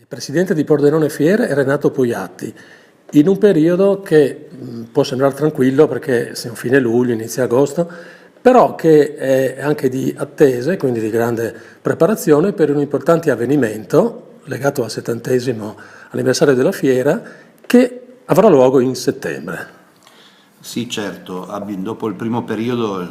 Presidente di Pordenone Fiere è Renato Poiatti, in un periodo che può sembrare tranquillo perché siamo fine luglio, inizio agosto, però che è anche di attese, quindi di grande preparazione per un importante avvenimento legato al 70° anniversario della fiera che avrà luogo in settembre. Sì, certo, dopo il primo periodo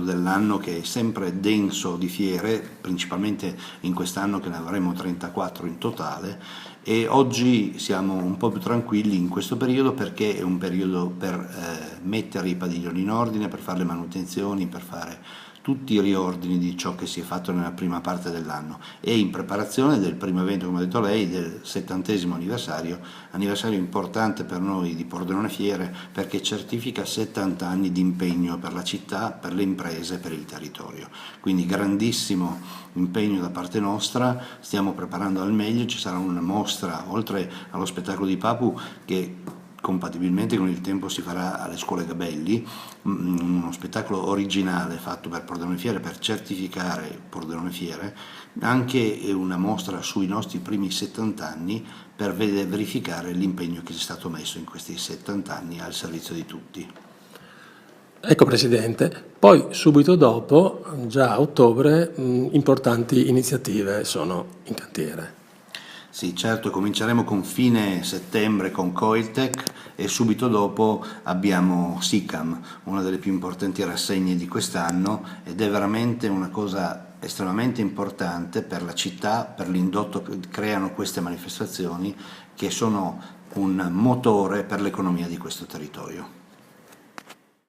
dell'anno che è sempre denso di fiere, principalmente in quest'anno che ne avremo 34 in totale, e oggi siamo un po' più tranquilli in questo periodo perché è un periodo per mettere i padiglioni in ordine, per fare le manutenzioni, per fare tutti i riordini di ciò che si è fatto nella prima parte dell'anno e in preparazione del primo evento, come ha detto lei, del 70° anniversario importante per noi di Pordenone Fiere perché certifica 70 anni di impegno per la città, per le imprese, per il territorio. Quindi grandissimo impegno da parte nostra, stiamo preparando al meglio, ci sarà una mostra oltre allo spettacolo di Papu che compatibilmente con il tempo si farà alle scuole Gabelli, uno spettacolo originale fatto per Pordenone Fiere per certificare Pordenone Fiere, anche una mostra sui nostri primi 70 anni per verificare l'impegno che è stato messo in questi 70 anni al servizio di tutti. Ecco Presidente, poi subito dopo, già a ottobre, importanti iniziative sono in cantiere. Sì, certo, cominceremo con fine settembre con Coiltech e subito dopo abbiamo SICAM, una delle più importanti rassegne di quest'anno ed è veramente una cosa estremamente importante per la città, per l'indotto che creano queste manifestazioni che sono un motore per l'economia di questo territorio.